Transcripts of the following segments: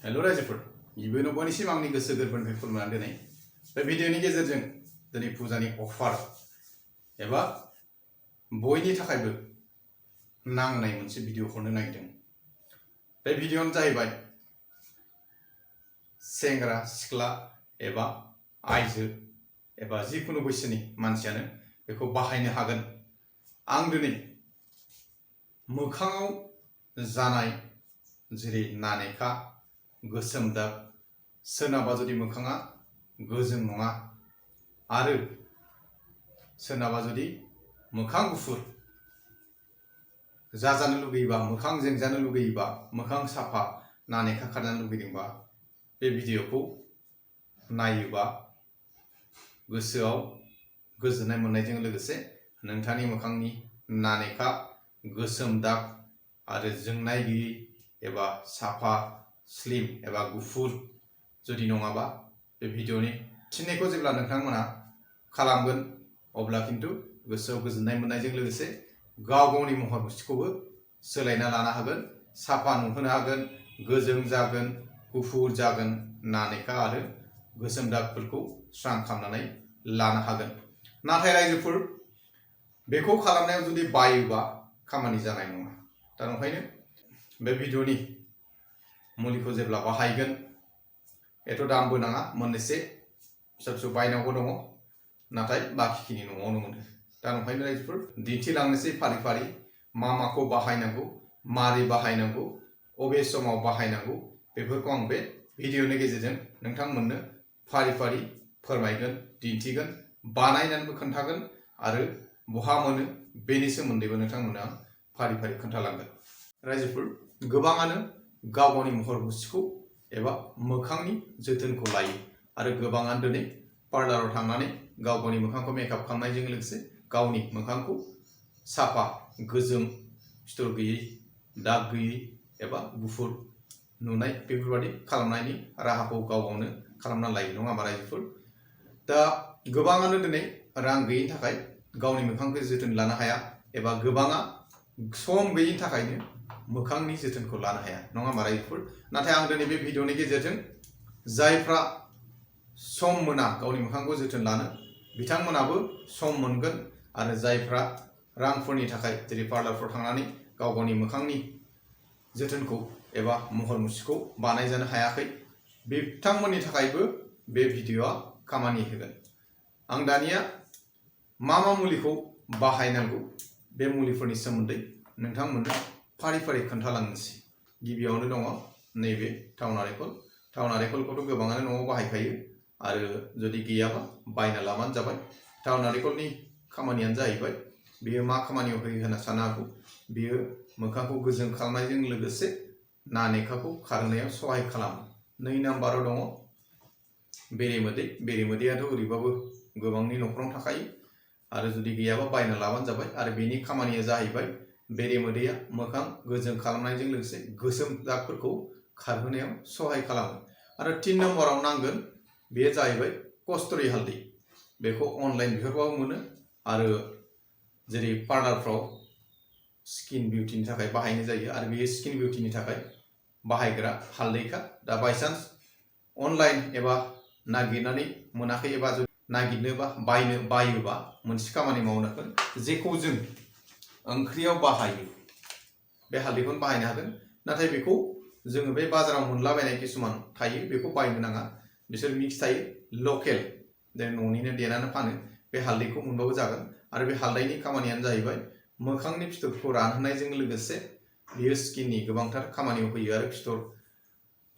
हेल' रायजोफोर गिबियावनो बयनिसिम आंनि गोसो गोरबोनिफ्राय खुलुमनानै दिनै बे भिडिअनि गेजेरजों दिनै फुजानि अफार एबा बयनि थाखायबो नांनाय मोनसे भिडिअ हरनो नागिरदों। बे भिडिअआनो जाहैबाय सेंग्रा सिख्ला एबा आइजो एबा जिखुनु बैसोनि मानसियानो बेखौ बाहायनो हागोन। आं दिनै मोखाङाव जानाय जेरै नानेखा, गोसोम दाग, सोरनाबा जुदि मोखाङा गोजों नङा आरो सोरनाबा जुदि मोखां गुफुर जाजानो लुगैयोबा, मोखां जोंजानो लुगैयोबा, मोखां साफा नानेखा खारजानो लुगैदोंबा बे भिडिअखौ नायोबा गोसोआव गोजोननाय मोननायजों लोगोसे नोंथांनि मोखांनि नानेखा, गोसोम दाग आरो जोंनाय गैयै एबा साफा स्लिम एबा गुफुर जुदि नङाबा बे भिडिअनि थिननायखौ जेब्ला नोंथांमोना खालामगोन अब्ला किन्तु गोसोआव गोजोननाय मोननायजों लोगोसे गाव गावनि महर मुस्रिखौबो सोलायना लानो हागोन, साफा नुहोनो हागोन, गोजों जागोन, गुफुर जागोन, नानेखा आरो गोसोम दागफोरखौ स्रां खालामनानै लानो हागोन। नाथाय रायजोफोर बेखौ खालामनायाव जुदि बायोबा खामानि जानाय नङा। दा ओंखायनो बे भिडिअनि मुलिखौ जेब्ला बाहायगोन एथ' दामबो नाङा, मोननैसे फिसा फिसौ बायनांगौ दङ, नाथाय बाखिखिनि न'आवनो मोनो। दा ओंखायनो रायजोफोर दिन्थिलांनोसै फारि फारि माखौ बाहायनांगौ, मारै बाहायनांगौ, अबे समाव बाहायनांगौ बेफोरखौ आं बे भिडिअनि गेजेरजों नोंथांमोननो फारि फारि फोरमायगोन, दिन्थिगोन, बानायनानैबो खोन्थागोन आरो बहा मोनो बेनि सोमोन्दैबो नोंथांमोननो आं फारि फारि खोन्थालांगोन। रायजोफोर गोबाङानो गाव गावनि महर मुस्रिखौ एबा मोखांनि जोथोनखौ लायो आरो गोबाङानो दिनै पार्लाराव थांनानै गाव गावनि मोखांखौ मेकआप खालामनायजों लोगोसे गावनि मोखांखौ साफा, गोजों, फिथर गैयै, दाग गैयै एबा गुफुर नुनाय बेफोरबायदि खालामनायनि राहाखौ गाव गावनो खालामना लायो, नङा होमबा रायजोफोर? दा गोबाङानो दिनै रां गैयिनि थाखाय गावनि मोखांखौ जोथोन लानो हाया एबा गोबाङा सम गैयिनि थाखायनो मोखांनि जोथोनखौ लानो हाया, नङा होमबा रायजोफोर? नाथाय आं दिनै बे भिडिअनि गेजेरजों जायफ्रा सम मोना गावनि मोखांखौ जोथोन लानो बिथांमोनाबो सम मोनगोन आरो जायफ्रा रांफोरनि थाखाय जेरै पार्लारफ्राव थांनानै गाव गावनि मोखांनि जोथोनखौ एबा महर मुस्रिखौ बानायजानो हायाखै बिथांमोननि थाखायबो बे भिडिअआ खामानि होगोन। आं दानिया मा मुलिखौ बाहायनांगौ बे मुलिफोरनि सोमोन्दै नोंथांमोननो फारि फारि खोन्थालांनोसै। गिबियावनो दङ नैबे थाव नारेंखल। थाव नारेंखलखौथ' गोबाङानो न'आव बाहायखायो आरो जुदि गैयाबा बायना लाबानो जाबाय। थाव नारेंखलनि खामानियानो जाहैबाय बेयो मा खामानियाव होयो होनना साननो हागौ, बेयो मोखांखौ गोजों खालामनायजों लोगोसे नानेखाखौ खारहोनायाव सहाय खालामो। 2 नाम्बाराव दङ बेरेमोदै। बेरेमोदैयाथ' ओरैबाबो गोबांनि न'खराव थाखायो आरो जुदि गैयाबा बायना लाबानो जाबाय आरो बेनि खामानिया जाहैबाय बेरेमोदैया मोखां गोजों खालामनायजों लोगोसे गोसोम दागफोरखौ खारहोनायाव सहाय खालामो। आरो 3 नम्बराव नांगोन बेयो जाहैबाय कस्तुरि हालदै। बेखौ अनलाइन बिहरबाबो मोनो आरो जेरै पार्लारफ्राव स्किन बिउटिनि थाखाय बाहायनाय जायो आरो बेयो स्किन बिउटिनि थाखाय बाहायग्रा हालदैखा। दा बायसान्स अनलाइन एबा नागिरनानै मोनाखै एबा नागिरनोबा बायोबा मोनसे खामानि मावनांगोन, जेखौ जों ओंख्रियाव बाहायो बे हालदैखौनो बाहायनो हागोन। नाथाय बेखौ जोङो बे बाजाराव मोनलाबायनाय किसुमान थायो बेखौ बायनो नाङा, बिसोर मिक्स थायो, लकेल जों न'निनो देनानै फानो बे हालदैखौ मोनबाबो जागोन। आरो बे हालदैनि खामानियानो जाहैबाय मोखांनि फिथरखौ रानहोनायजों लोगोसे बेयो स्किननि गोबांथार खामानियाव होयो आरो फिथर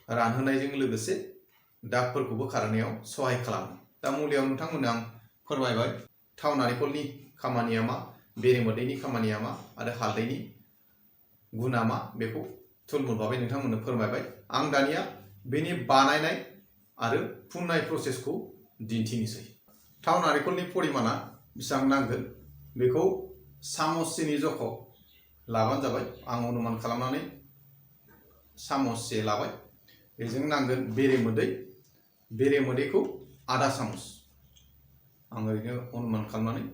रानहोनायजों लोगोसे दागफोरखौबो खारहोनायाव सहाय खालामो। दा मुलियाव नोंथांमोननो आं फोरमायबाय थाव नारेंखलनि खामानिया मा, बेरेमोदैनि खामानिया मा आरो हालदैनि गुना मा बेखौ थुलमुल भाबै नोंथांमोननो फोरमायबाय। आं दानिया बेनि बानायनाय आरो फुननाय प्रसेसखौ दिन्थिनोसै। थाव नारेंखलनि परिमाना बेसेबां नांगोन बेखौ सामससेनि जख' लाबानो जाबाय। आं अनुमान खालामनानै सामससे लाबाय। बेजों नांगोन बेरेमोदै। बेरेमोदैखौ आधा सामस, आं ओरैनो अनुमान खालामनानै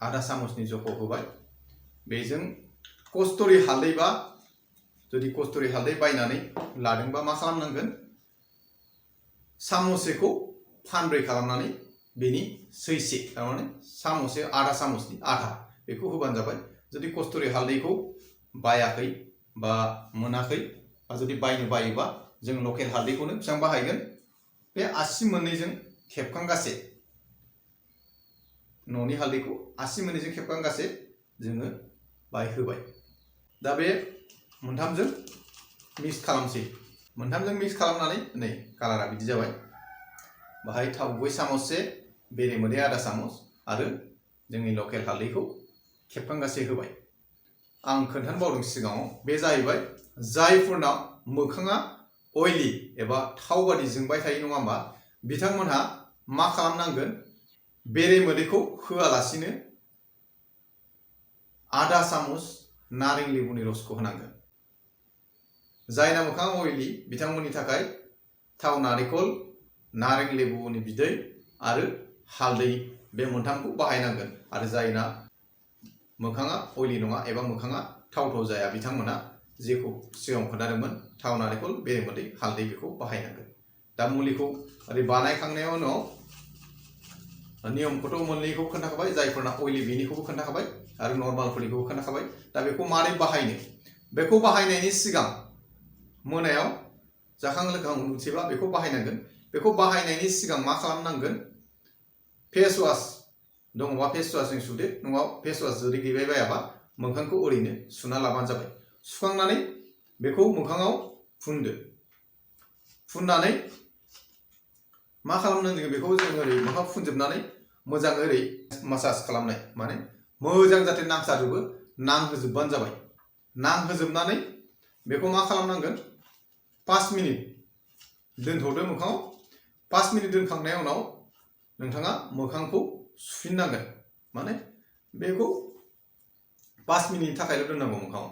आधा सामसनि जख' होबाय। बेजों कस्तुरि हालदैबा जुदि कस्तुरि हालदै बायनानै लादोंबा मा खालामनांगोन साम'सेखौ फानब्रै खालामनानै बेनि सैसे थारमाने साम'से आधा साम'सनि आधा बेखौ होबानो जाबाय। जुदि कस्तुरि हालदैखौ बायाखै बा मोनाखै बा जुदि बायनो बायोबा जों लकेल हालदैखौनो बेसेबां बाहायगोन बे आसि मोननैजों खेबखांगासे न'नि हालदैखौ आसि मोननैजों खेबखांगासे जोङो बाहाय होबाय। दा बे मोनथामजों मिक्स खालामसै। मोनथामजों मिक्स खालामनानै नै कालारा बिदि जाबाय। बाहाय थाव गुबै सामससे बेरेमोदै आधा सामस आरो जोंनि लकेल हालदैखौ खेबखांगासे होबाय। आं खोन्थानो बावदों सिगाङाव बे जाहैबाय जायफोरनाव मोखाङा अइलि एबा थाव बादि जोंबाय थायो नङा होमबा बिथांमोनहा मा खालामनांगोन बेरेमोदैखौ होआलासिनो आधा सामस नारें लेबुनि रसखौ होनांगोन। जायना मोखाङा अइलि बिथांमोननि थाखाय थाव नारेंखल नारें लेबुनि बिदै आरो हालदै बे मोनथामखौ बाहायनांगोन। आरो जायना मोखाङा अइलि नङा एबा मोखाङा थाव जाया बिथांमोना जेखौ सिगाङाव खोन्थादोंमोन थाव नारेंखल बेरेमोदै हालदै बेखौ बाहायनांगोन। दा मुलिखौ ओरै बानायखांनायनि उनाव नियमखौथ' मोननैखौ खोन्थाखाबाय जायफोरना अइलि बेनिखौबो खोन्थाखाबाय आरो नर्मालफोरनिखौबो खोन्थाखाबाय। दा बेखौ मारै बाहायनो बेखौ बाहायनायनि सिगां मोनायाव जाखां लोंखां उन्दुसैबा बेखौ बाहायनांगोन। बेखौ बाहायनायनि सिगां मा खालामनांगोन फेस वास दङबा फेस वासजों सुदो नङाबा फेस वास जुदि गैबाय बायाबा मोखांखौ ओरैनो सुना लाबानो जाबाय। सुखांनानै बेखौ मोखाङाव फुनदो। फुननानै मा खालामनांगोन बेखौ जों ओरै मोखां फुनजोबनानै मोजां ओरै मासाज खालामनाय माने मोजां जाहाथे नांसारजोबो नांहोजोबबानो जाबाय। नांहोजोबनानै बेखौ मा खालामनांगोन 5 मिनिट दोनथ'दो मोखाङाव। 5 मिनिट दोनखांनायनि उनाव नोंथाङा मोखांखौ सुफिननांगोन। माने बेखौ 5 मिनिटनि थाखायल' दोननांगौ मोखाङाव।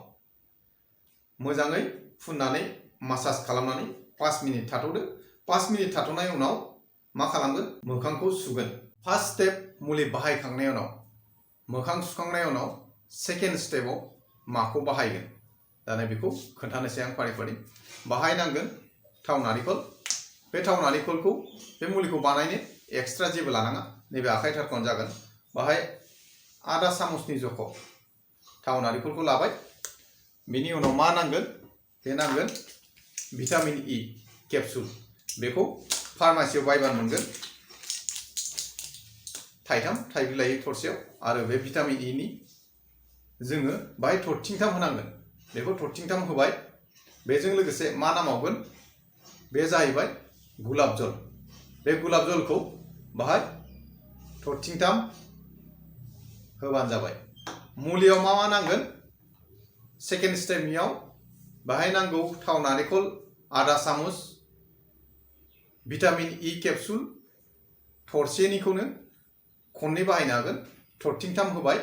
मोजाङै फुननानै मासाज खालामनानै 5 मिनिट थाथ'दो। 5 मिनिट थाथ'नायनि उनाव मा खालामगोन मोखांखौ सुगोन। फार्स्ट स्टेप मुलि बाहायखांनायनि उनाव मोखां सुखांनायनि उनाव सेकेन्ड स्टेपाव माखौ बाहायगोन दाना बेखौ खोन्थानोसै आं फारि फारि। बाहायनांगोन थाव नारेंखल। बे थाव नारेंखलखौ बे मुलिखौ बानायनो एक्सट्रा जेबो लानाङा नैबे आखाइ थारखौनो जागोन। बाहाय आधा सामसनि जख' थाव नारेंखलखौ लाबाय। बेनि उनाव मा नांगोन बे नांगोन भिटामिन इ केपसुल। बेखौ फार्मासियाव बायबानो मोनगोन थाइथाम थाइब्रै लायो थरसेयाव। आरो बे भिटामिन इ नि जोङो बाहाय थरथिंथाम होनांगोन। बेखौ थरथिंथाम होबाय। बेजों लोगोसे मा नामावगोन बे जाहैबाय गुलाब जल। बे गुलाब जलखौ बाहाय थरथिंथाम होबानो जाबाय। मुलियाव मा मा नांगोन सेकेन्ड स्टेपनियाव बाहाय नांगौ थाव नारेंखल आधा सामस, भिटामिन इ केपसुल थरसेनिखौनो खननै बाहायनो हागोन थरथिंथाम होबाय।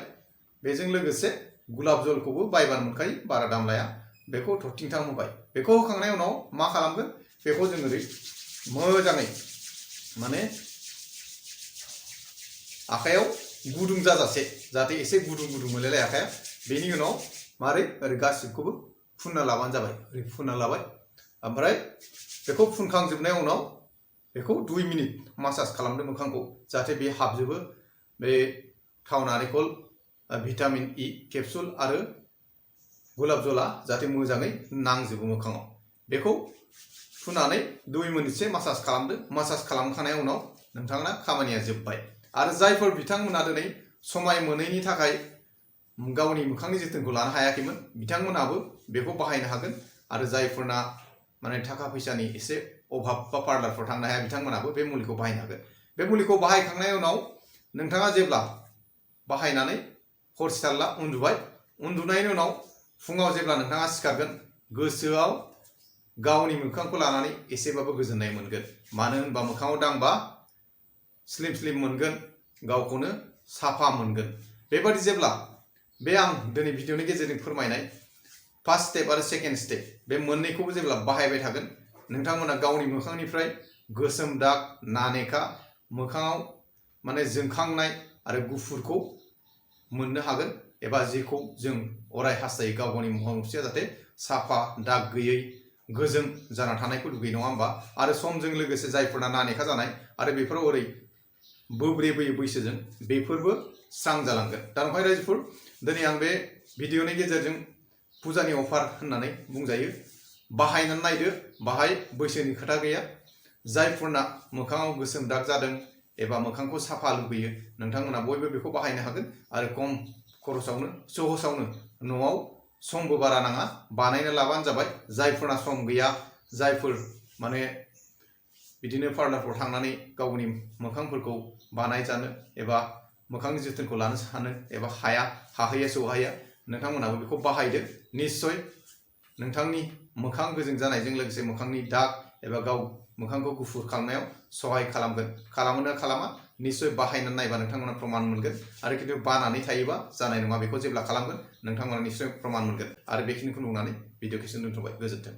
बेजों लोगोसे गुलाब जलखौबो बायबानो मोनखायो बारा दाम लाया। बेखौ थरथिंथाम होबाय। बेखौ होखांनायनि उनाव मा खालामगोन बेखौ जों ओरै मोजाङै माने आखायाव गुदुं जाजासे जाहाथे एसे गुदुं गुदुं मोनलायलाय आखाया। बेनि उनाव मारै ओरै गासिबखौबो फुनना लाबानो जाबाय। ओरै फुनना लाबाय। ओमफ्राय बेखौ फुनखांजोबनायनि उनाव बेखौ 2 मिनिट मासाज खालामदो मोखांखौ जाहाथे बे हाबजोबो बे थाव नारेंखल भिटामिन इ केपसुल आरो गुलाब जला जाहाथे मोजाङै नांजोबो मोखाङाव। बेखौ फुनानै 2 मिनिटसो मासाज खालामदो। मासाज खालामखांनायनि उनाव नोंथांना खामानिया जोब्बाय। आरो जायफोर बिथांमोना दिनै समाय मोनैनि थाखाय गावनि मोखांनि जोथोनखौ लानो हायाखैमोन बिथांमोनाबो बेखौ बाहायनो हागोन। आरो जायफोरना माने थाखा फैसानि एसे अभाब बा पार्लारफ्राव थांनो हाया बिथांमोनाबो बे मुलिखौ बाहायनो हागोन। बे मुलिखौ बाहायखांनायनि उनाव नोंथाङा जेब्ला बाहायनानै हरसे थारला उन्दुबाय। उन्दुनायनि उनाव फुङाव जेब्ला नोंथाङा सिखारगोन गोसोआव गावनि मोखांखौ लानानै एसेबाबो गोजोननाय मोनगोन। मानो होनबा मोखाङाव दांबा स्लिम स्लिम मोनगोन गावखौनो साफा मोनगोन। बेबादि जेब्ला बे आं दिनै भिडिअनि गेजेरजों फोरमायनाय फार्स्ट स्टेप आरो सेकेन्ड स्टेप बे मोननैखौबो जेब्ला बाहायबाय थागोन नोंथांमोना गावनि मोखांनिफ्राय गोसोम दाग नानेखा मोखाङाव माने जोंखांनाय आरो गुफुरखौ मोननो हागोन। एबा जेखौ जों अराय हास्थायो गाव गावनि महर मुस्रिया जाहाथे साफा दाग गैयै गोजों जाना थानायखौ लुगैयो नङा होमबा आरो समजों लोगोसे जायफोरना नानेखा जानाय आरो बेफोराव ओरै बोब्रेबोयो बैसोजों बेफोरबो स्रां जालांगोन। दा ओमफ्राय रायजोफोर दिनै आं बे भिडिअनि गेजेरजों फुजानि अफार होननानै बुंजायो बाहायनानै नायदो बाहाय बैसोनि खोथा गैया जायफोरना मोखाङाव गोसोम दाग जादों एबा मोखांखौ साफा लुबैयो नोंथांमोना बयबो बेखौ बाहायनो हागोन आरो खम खरसावनो सहसावनो न'आव समबो बारा नाङा बानायना लाबानो जाबाय। जायफोरना सम गैया जायफोर माने बिदिनो पार्लारफ्राव थांनानै गावनि मोखांफोरखौ बानायजानो एबा मोखांनि जोथोनखौ लानो सानो एबा हाहैया सौहाया नोंथांमोनाबो बेखौ बाहायदो निस्सय नोंथांनि मोखां गोजों जानायजों लोगोसे मोखांनि दाग एबा गाव मोखांखौ गुफुर खालामनायाव सहाय खालामगोन। खालामोना खालामा निस्सय बाहायनानै नायबा नोंथांमोना प्रमान मोनगोन आरो खिन्थु बानानै थायोबा जानाय नङा बेखौ जेब्ला खालामगोन नोंथांमोना निस्सय प्रमान मोनगोन। आरो बेखिनिखौ नुनानै भिडिअखौ दोनथ'बाय गोजोन्थों।